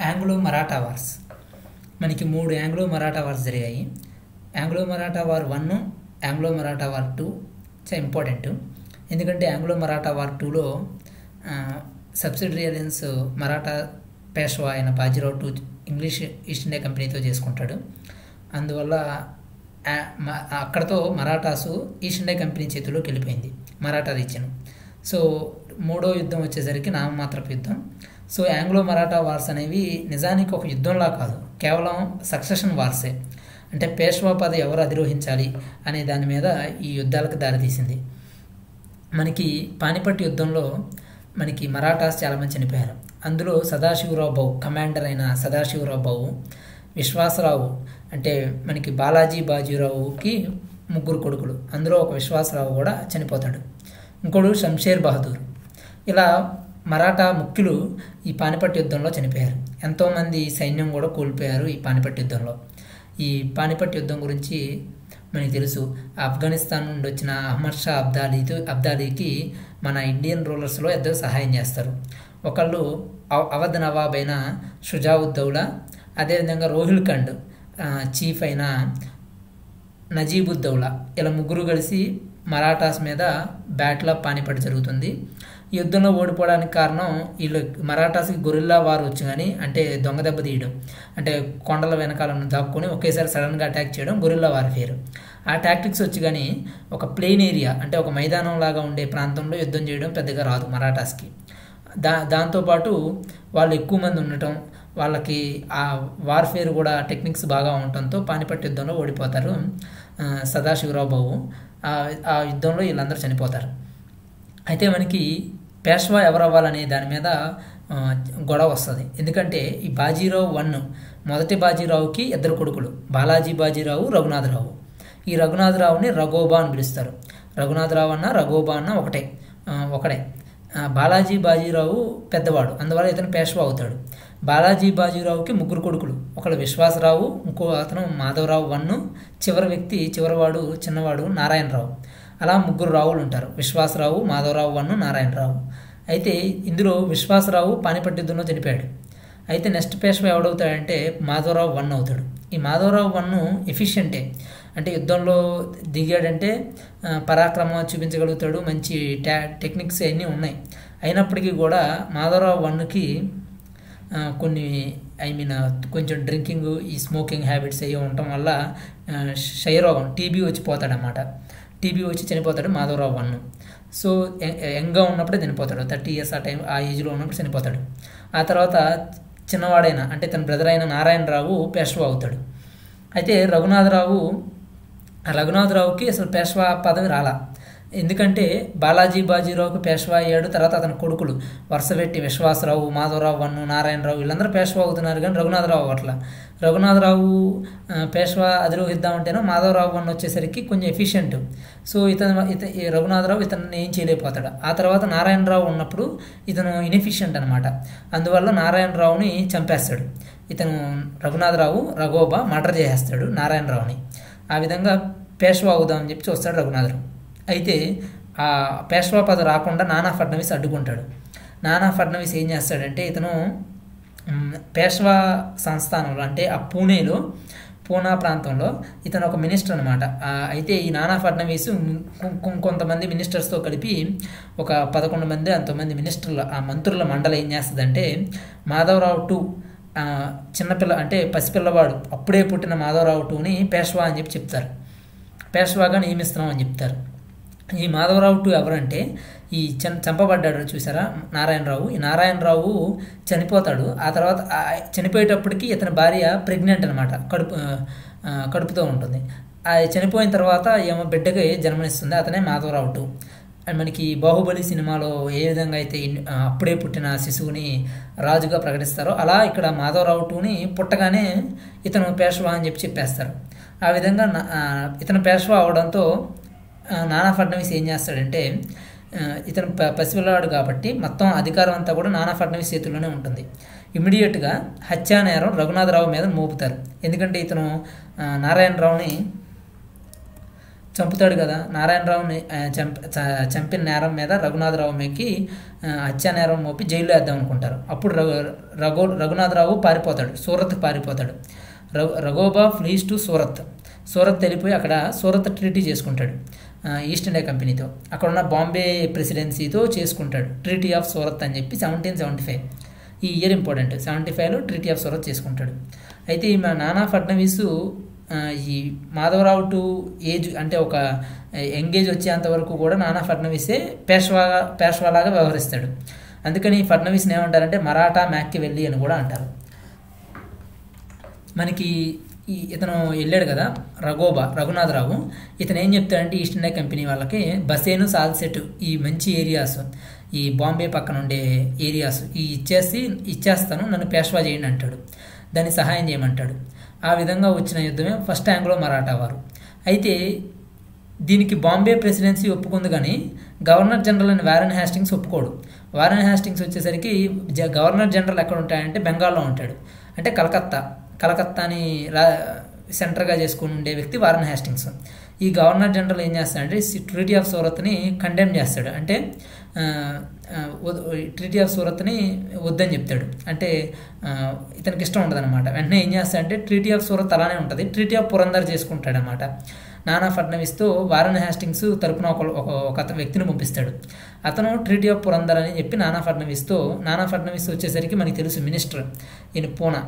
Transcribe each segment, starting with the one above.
Anglo Maratha wars. మనకి 3 Anglo Maratha wars జరిగాయి. Anglo Maratha war 1, Anglo Maratha war 2 చాలా ఇంపార్టెంట్. ఎందుకంటే ఆంగ్లో మరాఠా వార్ 2లో సబ్సిడరీ అలయన్స్ మరాఠా పేష్వా అయిన బాజీరావు 2 ఇంగ్లీష్ ఈస్ట్ ఇండియా కంపెనీతో చేసుకుంటాడు. అందువల్ల అక్కడతో మరాఠాసు ఈస్ట్ ఇండియా కంపెనీ చేతిలోకి వెళ్ళిపోయింది, మరాఠా రీజియన్. సో 3వ యుద్ధం వచ్చేసరికి నామమాత్రపు యుద్ధం. సో ఆంగ్లో మరాఠా వార్స్ అనేవి నిజానికి ఒక యుద్ధంలా కాదు, కేవలం సక్సెషన్ వార్సే. అంటే పేష్వా పదవి ఎవరు అధిరోహించాలి అనే దాని మీద ఈ యుద్ధాలకు దారితీసింది. మనకి పానిపట్ యుద్ధంలో మనకి మరాఠాస్ చాలామంది చనిపోయారు. అందులో సదాశివరావు బౌ, కమాండర్ అయిన సదాశివరావు బౌ, విశ్వాసరావు అంటే మనకి బాలాజీ బాజీరావుకి 3 కొడుకులు, అందులో ఒక విశ్వాసరావు కూడా చనిపోతాడు. ఇంకోడు షంషేర్ బహదూర్. ఇలా మరాఠా ముఖ్యులు ఈ పానిపట్ యుద్ధంలో చనిపోయారు. ఎంతోమంది సైన్యం కూడా కోల్పోయారు ఈ పానిపట్ యుద్ధంలో. ఈ పానిపట్ యుద్ధం గురించి మనకి తెలుసు. ఆఫ్ఘనిస్తాన్ నుండి వచ్చిన అహ్మద్ షా అబ్దాలీకి మన ఇండియన్ రూలర్స్లో ఇద్దరు సహాయం చేస్తారు. ఒకళ్ళు అవధ్ నవాబ్ అయిన షుజావుద్దౌలా, అదేవిధంగా రోహిల్ఖండ్ చీఫ్ అయిన నజీబుద్దౌలా. ఇలా 3 కలిసి మరాఠాస్ మీద బ్యాటిల్ ఆఫ్ పానిపట్ జరుగుతుంది. ఈ యుద్ధంలో ఓడిపోవడానికి కారణం వీళ్ళు మరాఠాస్కి గొరిల్లా వార్ వచ్చి కానీ, అంటే దొంగ దెబ్బ తీయడం, అంటే కొండల వెనకాలను దాక్కుని ఒకేసారి సడన్గా అటాక్ చేయడం గొరిల్లా వార్ఫేర్. ఆ టాక్టిక్స్ వచ్చి కానీ ఒక ప్లెయిన్ ఏరియా అంటే ఒక మైదానం లాగా ఉండే ప్రాంతంలో యుద్ధం చేయడం పెద్దగా రాదు మరాఠాస్కి. దాంతోపాటు వాళ్ళు ఎక్కువ మంది ఉండటం, వాళ్ళకి ఆ వార్ఫేర్ కూడా టెక్నిక్స్ బాగా ఉండటంతో పానిపట్ యుద్ధంలో ఓడిపోతారు సదాశివరావు బాబు. ఆ యుద్ధంలో వీళ్ళందరూ చనిపోతారు. అయితే మనకి పేష్వా ఎవరు అవ్వాలనే దాని మీద గొడవ వస్తుంది. ఎందుకంటే ఈ బాజీరావు 1, మొదటి బాజీరావుకి 2 కొడుకులు, బాలాజీ బాజీరావు, రఘునాథరావు. ఈ రఘునాథరావుని రఘోబా అని పిలుస్తారు. రఘునాథరావు అన్న రఘోబా అన్న ఒకడే. బాలాజీ బాజీరావు పెద్దవాడు, అందువల్ల ఇతను పేష్వా అవుతాడు. బాలాజీ బాజీరావుకి 3 కొడుకులు, ఒకడు విశ్వాసరావు, ఇంకో అతను మాధవరావు 1, చివరివాడు చిన్నవాడు నారాయణరావు. అలా 3 రావులు ఉంటారు, విశ్వాసరావు, మాధవరావు 1, నారాయణరావు. అయితే ఇందులో విశ్వాసరావు పానిపట్ యుద్ధంలో చనిపోయాడు. అయితే నెక్స్ట్ పేష్వా ఎవడవుతాడంటే మాధవరావు 1 అవుతాడు. ఈ మాధవరావు 1 ఎఫిషియెంటే, అంటే యుద్ధంలో దిగాడంటే పరాక్రమం చూపించగలుగుతాడు, మంచి టెక్నిక్స్ అన్నీ ఉన్నాయి. అయినప్పటికీ కూడా మాధవరావు 1కి కొన్ని కొంచెం డ్రింకింగ్, ఈ స్మోకింగ్ హ్యాబిట్స్ అయ్యి ఉండటం వల్ల క్షయరోగం టీబీ వచ్చి పోతాడనమాట. టీబీ వచ్చి చనిపోతాడు మాధవరావు 1. సో యంగ్గా ఉన్నప్పుడే చనిపోతాడు, 30 years ఆ ఏజ్లో ఉన్నప్పుడు చనిపోతాడు. ఆ తర్వాత చిన్నవాడైన అంటే తన బ్రదర్ అయిన నారాయణరావు పేష్వా అవుతాడు. అయితే రఘునాథరావుకి అసలు పేష్వా పదవి రాలా. ఎందుకంటే బాలాజీ బాజీరావుకి పేష్వా అయ్యాడు, తర్వాత అతని కొడుకులు వరుసపెట్టి విశ్వాసరావు, మాధవరావు 1, నారాయణరావు వీళ్ళందరూ పేష్వా అవుతున్నారు, కానీ రఘునాథరావు అవ్వట్ల. రఘునాథరావు పేష్వా అధిరోహిద్దామంటేనో మాధవరావు 1 వచ్చేసరికి కొంచెం ఎఫిషియెంట్. సో రఘునాథరావు ఇతన్ని ఏం చేయలేకపోతాడు. ఆ తర్వాత నారాయణరావు ఉన్నప్పుడు ఇతను ఇన్ఎఫిషియెంట్ అనమాట. అందువల్ల నారాయణరావుని చంపేస్తాడు. రఘునాథరావు రఘోబా మర్డర్ చేసేస్తాడు నారాయణరావుని. ఆ విధంగా పేష్వా అవుదామని చెప్పి చూస్తాడు రఘునాథరావు. అయితే ఆ పేష్వా పదవి రాకుండా నానా ఫడ్నవీస్ అడ్డుకుంటాడు. నానా ఫడ్నవీస్ ఏం చేస్తాడంటే, ఇతను పేష్వా సంస్థానంలో అంటే ఆ పూనా ప్రాంతంలో ఇతను ఒక మినిస్టర్ అనమాట. అయితే ఈ నానా ఫడ్నవీస్ కొంతమంది మినిస్టర్స్తో కలిపి ఒక 11 మంది అంతమంది మంత్రుల మండలి ఏం చేస్తుందంటే, మాధవరావు 2 చిన్నపిల్ల అంటే పసిపిల్లవాడు అప్పుడే పుట్టిన మాధవరావు 2ని పేష్వా అని చెప్పి చెప్తారు, పేష్వాగా నియమిస్తున్నాం అని చెప్తారు. ఈ మాధవరావు 2 ఎవరంటే ఈ చంపబడ్డాడు చూసారా నారాయణరావు. ఈ నారాయణరావు చనిపోతాడు. ఆ తర్వాత చనిపోయేటప్పటికి ఇతని భార్య ప్రెగ్నెంట్ అనమాట, కడుపుతో ఉంటుంది. అది చనిపోయిన తర్వాత ఏమో బిడ్డకి జన్మనిస్తుంది, అతనే మాధవరావు 2. మనకి బాహుబలి సినిమాలో ఏ విధంగా అయితే అప్పుడే పుట్టిన శిశువుని రాజుగా ప్రకటిస్తారో, అలా ఇక్కడ మాధవరావు 2ని పుట్టగానే ఇతను పేష్వా అని చెప్పేస్తారు. ఆ విధంగా ఇతను పేష్వా అవడంతో నానా ఫడ్నవీస్ ఏం చేస్తాడంటే, ఇతను పసిపిల్లవాడు కాబట్టి మొత్తం అధికారం అంతా కూడా నానా ఫడ్నవీస్ చేతుల్లోనే ఉంటుంది. ఇమ్మీడియట్గా హత్యా నేరం రఘునాథరావు మీద మోపుతారు. ఎందుకంటే ఇతను నారాయణరావుని చంపుతాడు కదా నారాయణరావుని. చంపిన నేరం మీద రఘునాథరావు మీదకి హత్యా నేరం మోపి జైల్లో వేద్దాం అనుకుంటారు. అప్పుడు రఘునాథరావు పారిపోతాడు, సూరత్ పారిపోతాడు. రఘోబా ఫ్లీస్ టు సూరత్ వెళ్ళిపోయి అక్కడ సూరత్ ట్రీటీ చేసుకుంటాడు ఈస్ట్ ఇండియా కంపెనీతో. అక్కడ ఉన్న బాంబే ప్రెసిడెన్సీతో చేసుకుంటాడు ట్రీటీ ఆఫ్ సూరత్ అని చెప్పి 1775. ఈ ఇయర్ ఇంపార్టెంట్. 75లో ట్రీటీ ఆఫ్ సూరత్ చేసుకుంటాడు. అయితే మా నానా ఫడ్నవీస్ ఈ మాధవరావు టు ఏజ్ అంటే ఒక యంగేజ్ వచ్చేంత వరకు కూడా నానా ఫడ్నవీసే పేష్వాలాగా వ్యవహరిస్తాడు. అందుకని ఫడ్నవీస్ని ఏమంటారంటే మరాఠా మ్యాక్కివెల్లీ అని కూడా అంటారు. మనకి ఇతను వెళ్ళాడు కదా రఘునాథరావు, ఇతను ఏం చెప్తాడంటే ఈస్ట్ ఇండియా కంపెనీ వాళ్ళకి బసేను సాల్సెట్ ఈ మంచి ఏరియాస్, ఈ బాంబే పక్కన ఉండే ఏరియాస్ ఇచ్చేస్తాను, నన్ను పేష్వా చేయండి అంటాడు. దాన్ని సహాయం చేయమంటాడు. ఆ విధంగా వచ్చిన యుద్ధమే ఫస్ట్ ఆంగ్లో మరాఠా వారు. అయితే దీనికి బాంబే ప్రెసిడెన్సీ ఒప్పుకుంది, కానీ గవర్నర్ జనరల్ అని వారెన్ హ్యాస్టింగ్స్ ఒప్పుకోడు. వారెన్ హ్యాస్టింగ్స్ వచ్చేసరికి గవర్నర్ జనరల్ ఎక్కడ ఉంటాడంటే బెంగాల్లో ఉంటాడు, అంటే కలకత్తాని సెంటర్గా చేసుకుని ఉండే వ్యక్తి వారెన్ హ్యాస్టింగ్స్. ఈ గవర్నర్ జనరల్ ఏం చేస్తాడంటే ట్రీటీ ఆఫ్ సూరత్ని కండెమ్ చేస్తాడు, అంటే ట్రీటీ ఆఫ్ సూరత్ని వద్దని చెప్తాడు. అంటే ఇతనికి ఇష్టం ఉండదు అనమాట. వెంటనే ఏం చేస్తాడంటే ట్రీటీ ఆఫ్ సూరత్ అలానే ఉంటుంది, ట్రీటీ ఆఫ్ పురందర్ చేసుకుంటాడు అనమాట. నానా ఫడ్నవీస్తో వారెన్ హ్యాస్టింగ్స్ తరపున ఒక వ్యక్తిని పంపిస్తాడు. అతను ట్రీటీ ఆఫ్ పురందర్ అని చెప్పి నానా ఫడ్నవీస్ వచ్చేసరికి మనకి తెలుసు మినిస్టర్ ఈయన పూనా.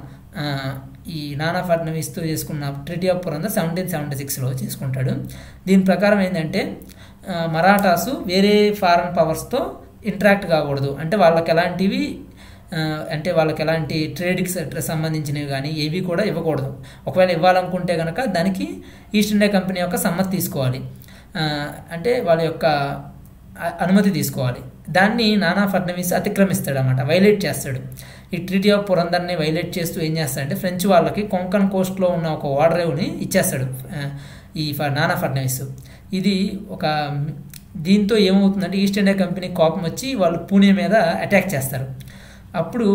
ఈ నానా ఫడ్నవీస్తో చేసుకున్న ట్రీటీ ఆఫ్ పురందర్ 1776లో చేసుకుంటాడు. దీని ప్రకారం ఏంటంటే మరాఠాసు వేరే ఫారెన్ పవర్స్తో ఇంటరాక్ట్ కాకూడదు, అంటే వాళ్ళకి ఎలాంటి ట్రేడ్కి సంబంధించినవి కానీ ఏవి కూడా ఇవ్వకూడదు. ఒకవేళ ఇవ్వాలనుకుంటే కనుక దానికి ఈస్ట్ ఇండియా కంపెనీ యొక్క సమ్మతి తీసుకోవాలి, అంటే వాళ్ళ యొక్క అనుమతి తీసుకోవాలి. దాన్ని నానా ఫడ్నవీస్ అతిక్రమిస్తాడు అన్నమాట, వైలేట్ చేస్తాడు. ఈ ట్రీటీ ఆఫ్ పురందర్ని వైలేట్ చేస్తూ ఏం చేస్తాడంటే ఫ్రెంచ్ వాళ్ళకి కొంకన్ కోస్ట్లో ఉన్న ఒక ఓడరేవుని ఇచ్చేస్తాడు ఈ నానా ఫడ్నవీస్. ఇది దీంతో ఏమవుతుందంటే ఈస్ట్ ఇండియా కంపెనీ కోపం వచ్చి వాళ్ళు పూణే మీద అటాక్ చేస్తారు. అప్పుడు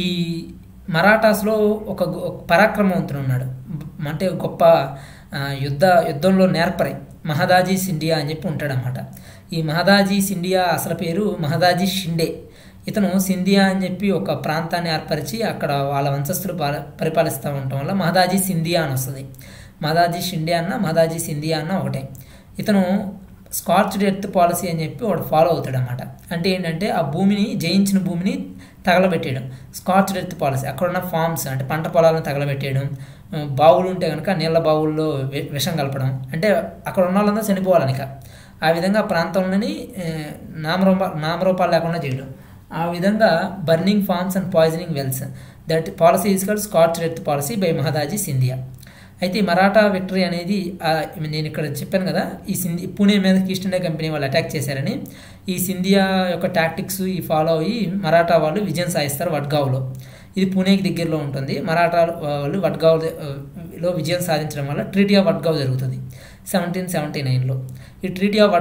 ఈ మరాఠాస్లో ఒక పరాక్రమవంతుడు ఉన్నాడు, అంటే గొప్ప యుద్ధంలో నేర్పరి మహదాజీ సిండియా అని చెప్పి ఉంటాడనమాట. ఈ మహదాజీ సిండియా అసలు పేరు మహదాజీ షిండే. ఇతను సింధియా అని చెప్పి ఒక ప్రాంతాన్ని ఏర్పరిచి అక్కడ వాళ్ళ వంశస్థులు పరిపాలిస్తూ ఉండటం వల్ల మహదాజీ సింధియా అని వస్తుంది. మహదాజీ షిండే అన్న మహదాజీ సింధియా అన్న ఒకటే. ఇతను స్కార్చ్డ్ ఎర్త్ పాలసీ అని చెప్పి వాడు ఫాలో అవుతాడు అన్నమాట. అంటే ఏంటంటే ఆ జయించిన భూమిని తగలబెట్టేయడం, స్కార్చ్డ్ ఎర్త్ పాలసీ. అక్కడున్న ఫార్మ్స్ అంటే పంట పొలాలను తగలబెట్టేయడం, బావులు ఉంటే కనుక నీళ్ళ బావుల్లో విషం కలపడం, అంటే అక్కడ ఉన్న వాళ్ళంతా చనిపోవాలని. ఆ విధంగా ప్రాంతంలోని నామరూపాలు లేకుండా చేయడం. ఆ విధంగా burning farms and poisoning wells, that policy is called scorched earth policy by Mahadaji Scindia. అయితే ఈ మరాఠా విక్టరీ అనేది నేను ఇక్కడ చెప్పాను కదా, ఈ పూణే మీద ఈస్ట్ ఇండియా కంపెనీ వాళ్ళు అటాక్ చేశారని. ఈ సింధియా యొక్క టాక్టిక్స్ ఫాలో అయ్యి మరాఠా వాళ్ళు విజయం సాధిస్తారు వడ్గావ్లో. ఇది పూణేకి దగ్గరలో ఉంటుంది. మరాఠా వాళ్ళు వడ్గావ్లో విజయం సాధించడం వల్ల ట్రీటీ ఆఫ్ వడ్గావ్ జరుగుతుంది 1779లో. ఈ ట్రీటీ ఆఫ్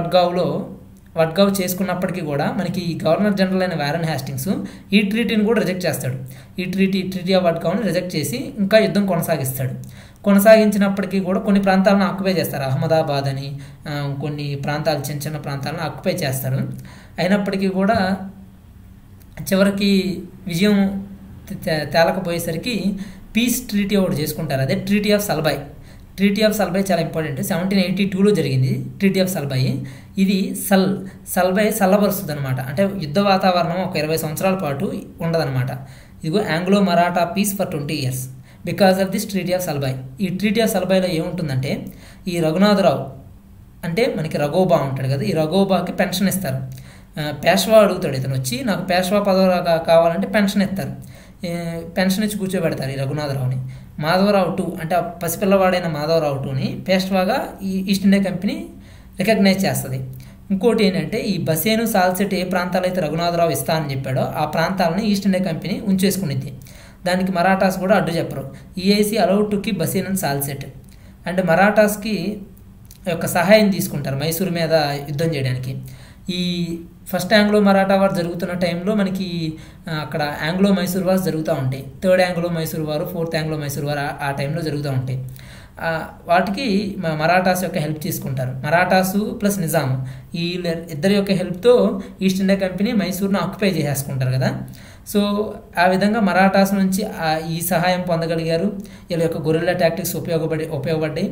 వడ్గావ్ చేసుకున్నప్పటికీ కూడా మనకి గవర్నర్ జనరల్ అయిన వారెన్ హ్యాస్టింగ్స్ ఈ ట్రీటీని కూడా రిజెక్ట్ చేస్తాడు. ఈ ట్రీటీ ఆఫ్ వడ్గావ్ని రిజెక్ట్ చేసి ఇంకా యుద్ధం కొనసాగించినప్పటికీ కూడా కొన్ని ప్రాంతాలను ఆక్యుపై చేస్తారు. అహ్మదాబాద్ అని కొన్ని ప్రాంతాలు, చిన్న చిన్న ప్రాంతాలను ఆక్యుపై చేస్తారు. అయినప్పటికీ కూడా చివరికి విజయం తేలకపోయేసరికి పీస్ ట్రీటీ ఒకటి చేసుకుంటారు, అదే ట్రీటీ ఆఫ్ సల్బాయ్. ట్రీటీ ఆఫ్ సల్బాయ్ చాలా ఇంపార్టెంట్. 1782లో జరిగింది ట్రీటీ ఆఫ్ సల్బాయ్. ఇది సల్బాయ్ చల్లబరుస్తుంది అనమాట, అంటే యుద్ధ వాతావరణం ఒక 20 సంవత్సరాల పాటు ఉండదన్నమాట. ఇదిగో Anglo Maratha peace for 20 years because of this treaty of Salbai. ఈ ట్రీటీ ఆఫ్ సల్బాయ్లో ఏముంటుందంటే ఈ రఘునాథరావు అంటే మనకి రఘోబా ఉంటాడు కదా, ఈ రఘోబాకి పెన్షన్ ఇస్తారు. పేష్వా అడుగుతాడు ఇతను వచ్చి, నాకు పేష్వా పదవి కావాలంటే పెన్షన్ ఇస్తారు. పెన్షన్ ఇచ్చి కూర్చోబెడతారు ఈ రఘునాథరావుని. మాధవరావు టూ అంటే పసిపిల్లవాడైన మాధవరావు టూని పేష్వాగా ఈ ఈస్ట్ ఇండియా కంపెనీ రికగ్నైజ్ చేస్తుంది. ఇంకోటి ఏంటంటే ఈ బసేను సాల్సెట్ ఏ ప్రాంతాలు అయితే రఘునాథరావు ఇస్తా అని చెప్పాడో ఆ ప్రాంతాలను ఈస్ట్ ఇండియా కంపెనీ ఉంచేసుకునిద్ది. దానికి మరాఠాస్ కూడా అడ్డు చెప్పరు. EIC allowed to keep Bassein and Salsette. అంటే మరాఠాస్కి యొక్క సహాయం తీసుకుంటారు మైసూరు మీద యుద్ధం చేయడానికి. ఈ ఫస్ట్ ఆంగ్లో మరాఠా వార్ జరుగుతున్న టైంలో మనకి అక్కడ ఆంగ్లో మైసూర్ వార్స్ జరుగుతూ ఉంటాయి. థర్డ్ ఆంగ్లో మైసూర్ వారు, ఫోర్త్ ఆంగ్లో మైసూర్ వార్ ఆ టైంలో జరుగుతూ ఉంటాయి. వాటికి మరాఠాస్ యొక్క హెల్ప్ తీసుకుంటారు. మరాఠాసు ప్లస్ నిజాం ఈ ఇద్దరి యొక్క హెల్ప్తో ఈస్ట్ ఇండియా కంపెనీ మైసూర్ను ఆక్యుపై చేసేసుకుంటారు కదా. సో ఆ విధంగా మరాఠాస్ నుంచి ఈ సహాయం పొందగలిగారు. వీళ్ళ యొక్క గొరిల్లా టాక్టిక్స్ ఉపయోగపడ్డాయి.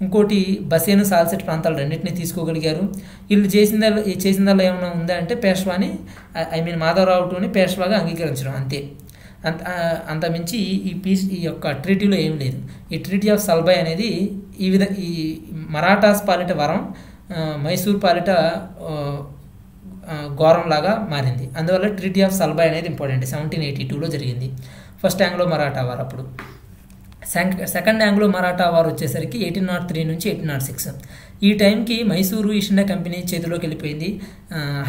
ఇంకోటి బసేను సాల్సెట్ ప్రాంతాలు రెండింటినీ తీసుకోగలిగారు. వీళ్ళు చేసిందల్లా ఏమైనా ఉందా అంటే పేష్వాని మాధవరావు టూని పేష్వాగా అంగీకరించడం అంతే. అంతమించి ఈ యొక్క ట్రీటీలో ఏం లేదు. ఈ ట్రీటీ ఆఫ్ సల్బాయ్ అనేది ఈ మరాఠాస్ పాలిట వరం, మైసూర్ పాలిట ఘోరంలాగా మారింది. అందువల్ల ట్రీటీ ఆఫ్ సల్బాయ్ అనేది ఇంపార్టెంట్. 1782లో జరిగింది ఫస్ట్ ఆంగ్లో మరాఠా వార్. అప్పుడు సెకండ్ ఆంగ్లో మరాఠా వార్ వచ్చేసరికి 1803 నుంచి 1806. ఈ టైంకి మైసూరు ఈస్ట్ ఇండియా కంపెనీ చేతిలోకి వెళ్ళిపోయింది.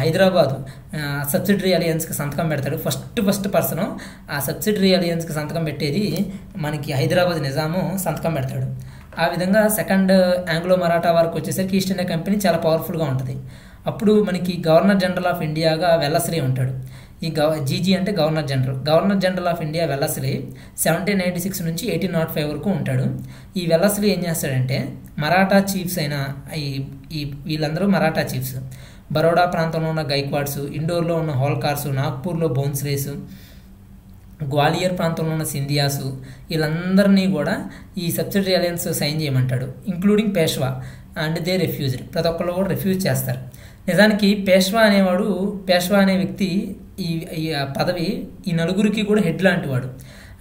హైదరాబాదు సబ్సిడరీ అలయన్స్కి సంతకం పెడతాడు. ఫస్ట్ పర్సన్ ఆ సబ్సిడరీ అలయన్స్కి సంతకం పెట్టేది మనకి హైదరాబాద్ నిజాము సంతకం పెడతాడు. ఆ విధంగా సెకండ్ ఆంగ్లో మరాఠా వార్కి వచ్చేసరికి ఈస్ట్ ఇండియా కంపెనీ చాలా పవర్ఫుల్గా ఉంటుంది. అప్పుడు మనకి గవర్నర్ జనరల్ ఆఫ్ ఇండియాగా వెల్లస్లీ ఉంటాడు. ఈ జీజీ అంటే governor general of India Wellesley 1796 నుంచి 1805 వరకు ఉంటాడు. ఈ వెల్లస్లీ ఏం చేస్తాడంటే మరాఠా చీఫ్స్ అయిన వీళ్ళందరూ మరాఠా చీఫ్స్, బరోడా ప్రాంతంలో ఉన్న గైక్వాడ్స్, ఇండోర్లో ఉన్న హోల్కార్సు, నాగ్పూర్లో బోన్స్లేసు, గ్వాలియర్ ప్రాంతంలో ఉన్న సింధియాసు, వీళ్ళందరినీ కూడా ఈ సబ్సిడరీ అలయన్స్ సైన్ చేయమంటాడు, including Peshwa. And they refused. ప్రతి ఒక్కళ్ళు కూడా రిఫ్యూజ్ చేస్తారు. నిజానికి పేష్వా అనే వ్యక్తి ఈ పదవి ఈ నలుగురికి కూడా హెడ్ లాంటి వాడు.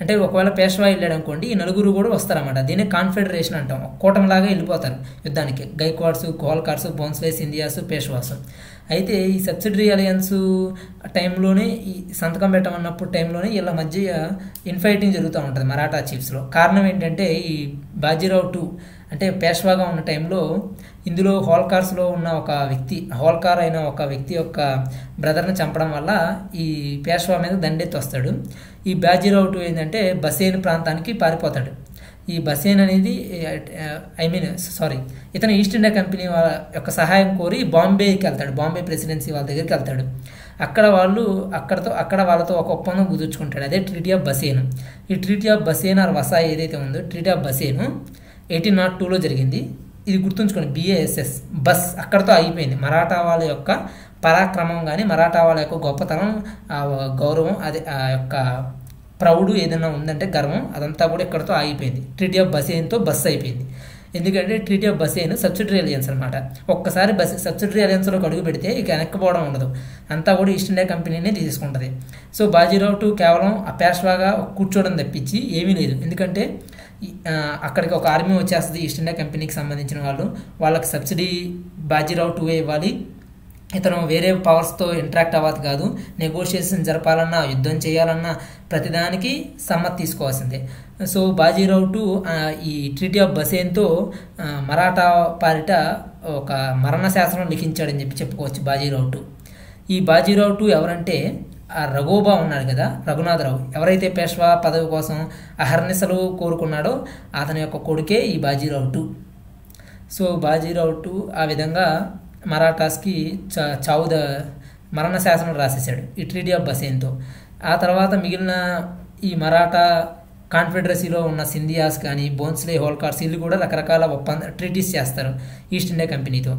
అంటే ఒకవేళ పేష్వా వెళ్ళాడు అనుకోండి, ఈ నలుగురు కూడా వస్తారన్నమాట. దీన్ని కాన్ఫెడరేషన్ అంటాం. కూటమిలాగా వెళ్ళిపోతారు యుద్ధానికి. గైక్వాడ్స్, హోల్కార్స్, బోన్స్లే, సింధియాసు, పేష్వాసు. అయితే ఈ సబ్సిడరీ అలయన్స్ టైంలోనే ఈ సంతకం పెట్టమన్నప్పుడు టైంలోనే వీళ్ళ మధ్య ఇన్ఫైటింగ్ జరుగుతూ ఉంటుంది మరాఠా చీఫ్స్లో. కారణం ఏంటంటే ఈ బాజీరావు టూ అంటే పేష్వాగా ఉన్న టైంలో ఇందులో హోల్కార్స్లో ఉన్న హోల్కార్ అయిన ఒక వ్యక్తి యొక్క బ్రదర్ని చంపడం వల్ల ఈ పేష్వా మీద దండెత్తి వస్తాడు. ఈ బాజీరావు టూ ఏంటంటే బసేన్ ప్రాంతానికి పారిపోతాడు. ఈ బసేన్ అనేది ఇతను ఈస్ట్ ఇండియా కంపెనీ వాళ్ళ యొక్క సహాయం కోరి బాంబేకి వెళ్తాడు. బాంబే ప్రెసిడెన్సీ వాళ్ళ దగ్గరికి వెళ్తాడు. అక్కడ వాళ్ళతో ఒక ఒప్పందం కుదుర్చుకుంటాడు. అదే ట్రీటీ ఆఫ్ బసేన్. ఈ treaty of Bassein or Vasai ఏదైతే ఉందో ట్రీటీ ఆఫ్ బసేన్ 1802లో జరిగింది. ఇది గుర్తుంచుకోండి, BASS బస్ అక్కడతో అయిపోయింది. మరాఠా వాళ్ళ యొక్క పరాక్రమం కానీ, మరాఠా వాళ్ళ యొక్క గొప్పతనం, గౌరవం, అది ఆ యొక్క ప్రౌడ్ ఏదైనా ఉందంటే గర్వం, అదంతా కూడా ఇక్కడతో ఆగిపోయింది. ట్రీటీ ఆఫ్ బసేన్తో బస్ అయిపోయింది. ఎందుకంటే ట్రీటీ ఆఫ్ బసేన్ సబ్సిడరీ అలయన్స్ అనమాట. ఒక్కసారి సబ్సిడరీ అలయన్స్లోకి అడుగు పెడితే ఇక వెనక్కిపోవడం ఉండదు. అంతా కూడా ఈస్ట్ ఇండియా కంపెనీనే తీసుకుంటుంది. సో బాజీరావు టూ కేవలం ఆ పేష్వాగా కూర్చోవడం తప్పించి ఏమీ లేదు. ఎందుకంటే అక్కడికి ఒక ఆర్మీ వచ్చేస్తుంది ఈస్ట్ ఇండియా కంపెనీకి సంబంధించిన వాళ్ళకి సబ్సిడీ బాజీరావు టూ ఇవ్వాలి. ఇతను వేరే పవర్స్తో ఇంటరాక్ట్ అవ్వదు కాదు. నెగోషియేషన్ జరపాలన్నా, యుద్ధం చేయాలన్నా ప్రతిదానికి సమ్మతి తీసుకోవాల్సిందే. సో బాజీరావు టూ ఈ ట్రీటీ ఆఫ్ బసేన్తో మరాఠా పాలిట ఒక మరణ శాసనం లిఖించాడని చెప్పుకోవచ్చు బాజీరావు టూ. ఈ బాజీరావు టూ ఎవరంటే ఆ రఘోబా ఉన్నాడు కదా, రఘునాథరావు, ఎవరైతే పేష్వా పదవి కోసం అహర్నిశలు కోరుకున్నాడో అతని యొక్క కొడుకే ఈ Bajirao two. So Bajirao two ఆ విధంగా మరాఠాస్కి మరణ శాసనం రాసేసాడు ఈ ట్రీటీ ఆఫ్ బసేన్తో. ఆ తర్వాత మిగిలిన ఈ మరాఠా కాన్ఫెడరసీలో ఉన్న సింధియాస్ కానీ, బోన్స్లే, హోల్కార్స్ వీళ్ళు కూడా రకరకాల ట్రీటీస్ చేస్తారు ఈస్ట్ ఇండియా కంపెనీతో.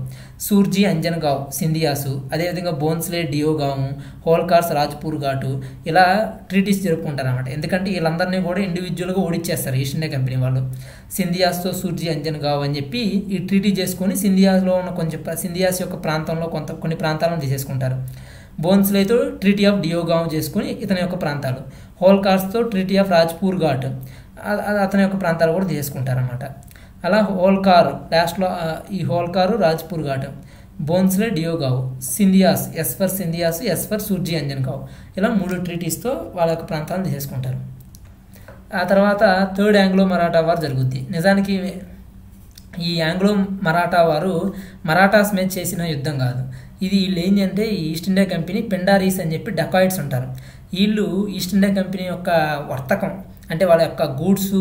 సూర్జీ అంజన్గావ్ సింధియాసు, అదేవిధంగా బోన్స్లే డియోగాము, హోల్కార్స్ రాజ్పూర్ ఘాటు, ఇలా ట్రీటీస్ జరుపుకుంటారు అన్నమాట. ఎందుకంటే వీళ్ళందరినీ కూడా ఇండివిజువల్గా ఓడిచ్చేస్తారు ఈస్ట్ ఇండియా కంపెనీ వాళ్ళు. సింధియాస్తో సూర్జీ అంజన్గావ్ అని చెప్పి ఈ ట్రీటీ చేసుకొని సింధియాస్లో ఉన్న సింధియాస్ యొక్క ప్రాంతంలో కొన్ని ప్రాంతాలను తీసేసుకుంటారు. బోన్స్లేతో ట్రీటీ ఆఫ్ డియోగావ్ చేసుకుని ఇతని యొక్క ప్రాంతాలు, హోల్కార్స్తో ట్రీటీ ఆఫ్ రాజ్పూర్ ఘాట్ అతని యొక్క ప్రాంతాలు కూడా తీసుకుంటారన్నమాట. అలా హోల్కార్ లాస్ట్లో ఈ హోల్కారు రాజ్పూర్ ఘాట్, బోన్స్లే డియోగావ్, సింధియాస్ ఎస్ ఫర్ సూర్జీ అంజన్గావ్, ఇలా 3 ట్రీటీస్తో వాళ్ళ యొక్క ప్రాంతాలను తీసుకుంటారు. ఆ తర్వాత థర్డ్ ఆంగ్లో మరాఠా వార్ జరుగుద్ది. నిజానికి ఈ ఆంగ్లో మరాఠా వారు మరాఠాస్ మీద చేసిన యుద్ధం కాదు. వీళ్ళు ఏంటంటే ఈ ఈస్ట్ ఇండియా కంపెనీ పెండారీస్ అని చెప్పి డకాయిడ్స్ ఉంటారు. వీళ్ళు ఈస్ట్ ఇండియా కంపెనీ యొక్క వర్తకం అంటే వాళ్ళ యొక్క గూడ్స్,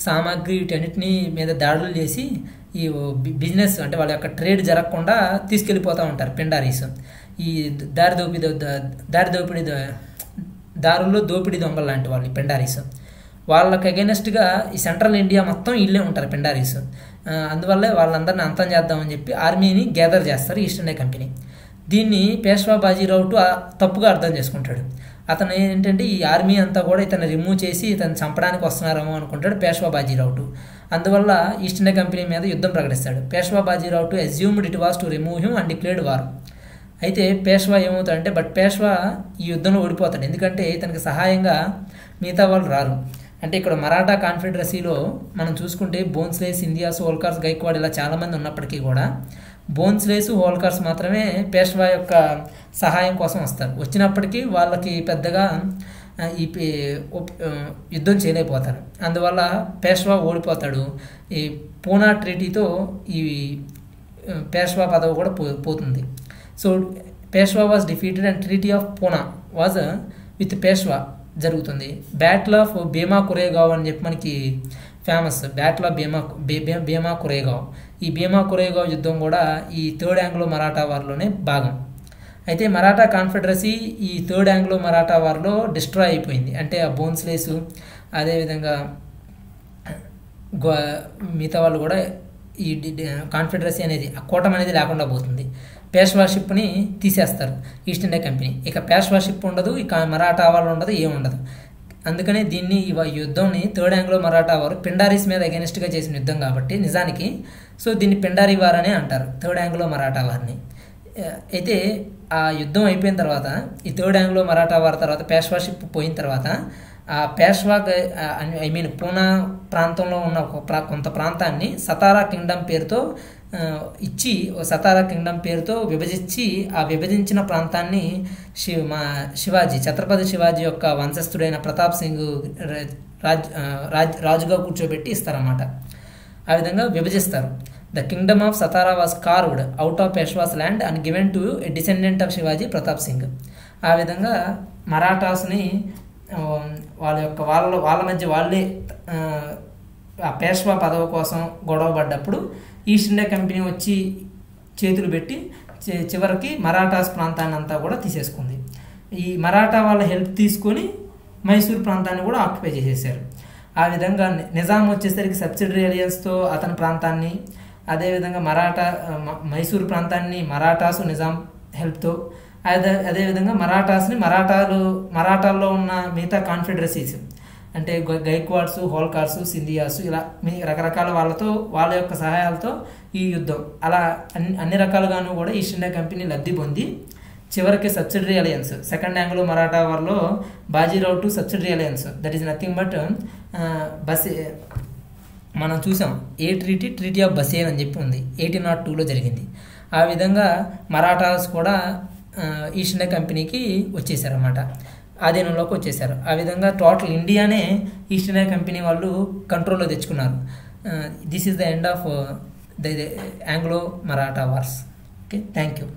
సామాగ్రి వీటన్నిటిని మీద దాడులు చేసి ఈ బిజినెస్ అంటే వాళ్ళ యొక్క ట్రేడ్ జరగకుండా తీసుకెళ్ళిపోతూ ఉంటారు పెండారీస్. ఈ దారుల్లో దోపిడీ దొంగలు లాంటి వాళ్ళు పెండారీస్. వాళ్ళకి అగెనెస్ట్గా ఈ సెంట్రల్ ఇండియా మొత్తం ఇల్లే ఉంటారు పిండారీస్. అందువల్లే వాళ్ళందరినీ అంతం చేద్దామని చెప్పి ఆర్మీని గ్యాదర్ చేస్తారు ఈస్ట్ ఇండియా కంపెనీ. దీన్ని పేష్వా బాజీరావు తప్పుగా అర్థం చేసుకుంటాడు. అతను ఏంటంటే ఈ ఆర్మీ అంతా కూడా ఇతను రిమూవ్ చేసి ఇతను చంపడానికి వస్తున్నారేమో అనుకుంటాడు పేష్వా బాజీరావు. అందువల్ల ఈస్ట్ ఇండియా కంపెనీ మీద యుద్ధం ప్రకటిస్తాడు. Peshwa Bajirao assumed it was to remove him and declared war. అయితే పేష్వా ఏమవుతాడంటే పేష్వా ఈ యుద్ధంలో ఓడిపోతాడు. ఎందుకంటే ఇతనికి సహాయంగా మిగతా వాళ్ళు రారు. అంటే ఇక్కడ మరాఠా కాన్ఫెడరసీలో మనం చూసుకుంటే బోన్స్లేస్, సింధియాస్, హోల్కర్స్, గైక్వాడ్ ఇలా చాలామంది ఉన్నప్పటికీ కూడా బోన్స్లేస్, హోల్కర్స్ మాత్రమే పేష్వా యొక్క సహాయం కోసం వస్తారు. వచ్చినప్పటికీ వాళ్ళకి పెద్దగా ఈ యుద్ధం చేయలేకపోతారు. అందువల్ల పేష్వా ఓడిపోతాడు. ఈ పూనా ట్రీటీతో ఈ పేష్వా పదవి కూడా పోతుంది. So Peshwa was defeated and treaty of Poona was with Peshwa జరుగుతుంది. బ్యాటిల్ ఆఫ్ భీమా కొరేగావ్ అని చెప్పి మనకి ఫేమస్. బ్యాటిల్ ఆఫ్ భీమా కొరేగావ్. ఈ భీమా కొరేగావ్ యుద్ధం కూడా ఈ థర్డ్ ఆంగ్లో మరాఠా వార్లోనే భాగం. అయితే మరాఠా కాన్ఫెడరసీ ఈ థర్డ్ ఆంగ్లో మరాఠా వార్లో డిస్ట్రాయ్ అయిపోయింది. అంటే ఆ బోన్స్లేసు అదేవిధంగా మిగతా వాళ్ళు కూడా ఈ కాన్ఫెడరసీ అనేది ఆ కూటమి అనేది లేకుండా పోతుంది. పేష్వాషిప్ని తీసేస్తారు ఈస్ట్ ఇండియా కంపెనీ. ఇక పేష్వాషిప్ ఉండదు, ఇక మరాఠా వాళ్ళు ఉండదు, ఏముండదు. అందుకనే దీన్ని ఈ యుద్ధంని థర్డ్ ఆంగ్లో మరాఠా వారు పిండారీస్ మీద అగెనిస్ట్గా చేసిన యుద్ధం కాబట్టి నిజానికి సో దీన్ని పిండారీ వార్ అనే అంటారు, థర్డ్ ఆంగ్లో మరాఠా వారిని. అయితే ఆ యుద్ధం అయిపోయిన తర్వాత ఈ థర్డ్ ఆంగ్లో మరాఠా వార్ తర్వాత పేష్వాషిప్ పోయిన తర్వాత ఆ పేష్వా పూనా ప్రాంతంలో ఉన్న కొంత ప్రాంతాన్ని సతారా కింగ్డమ్ పేరుతో ఇచ్చి సతారా కింగ్డమ్ పేరుతో విభజించి ఆ విభజించిన ప్రాంతాన్ని శివాజీ ఛత్రపతి శివాజీ యొక్క వంశస్థుడైన ప్రతాప్ సింగ్ రాజుగా కూర్చోబెట్టి ఇస్తారన్నమాట. ఆ విధంగా విభజిస్తారు. The kingdom of Satara was carved out of Peshwas land and given to a descendant of Shivaji Pratap Singh. ఆ విధంగా మరాఠాస్ని వాళ్ళ మధ్య వాళ్ళే ఆ పేష్వా పదవి కోసం గొడవ పడ్డప్పుడు ఈస్ట్ ఇండియా కంపెనీ వచ్చి చేతులు పెట్టి చివరికి మరాఠాస్ ప్రాంతాన్ని అంతా కూడా తీసేసుకుంది. ఈ మరాఠా వాళ్ళ హెల్ప్ తీసుకొని మైసూర్ ప్రాంతాన్ని కూడా ఆక్యుపై చేసేసారు. ఆ విధంగా నిజాం వచ్చేసరికి సబ్సిడరీ అలియన్స్తో అతని ప్రాంతాన్ని, అదేవిధంగా మైసూర్ ప్రాంతాన్ని మరాఠాసు నిజాం హెల్ప్తో, అదేవిధంగా మరాఠాల్లో ఉన్న మిగతా కాన్ఫెడరసీస్ అంటే గైక్వాడ్స్, హోల్కార్స్, సింధియాస్ ఇలా రకరకాల వాళ్ళతో వాళ్ళ యొక్క సహాయాలతో ఈ యుద్ధం అలా అన్ని రకాలుగాను కూడా ఈస్ట్ ఇండియా కంపెనీ లబ్ధి పొంది చివరికి subsidiary alliance second Anglo Maratha వార్లో Bajirao two subsidiary alliance that is nothing but మనం చూసాం ట్రీటీ ఆఫ్ బసేన్ అని చెప్పి ఉంది, 1802లో జరిగింది. ఆ విధంగా మరాఠాస్ కూడా ఈస్ట్ ఇండియా కంపెనీకి వచ్చేసారన్నమాట, ఆధీనంలోకి వచ్చేసారు. ఆ విధంగా టోటల్ ఇండియానే ఈస్ట్ ఇండియా కంపెనీ వాళ్ళు కంట్రోల్లో తెచ్చుకున్నారు. This is the end of the Anglo Maratha wars. Okay, thank you.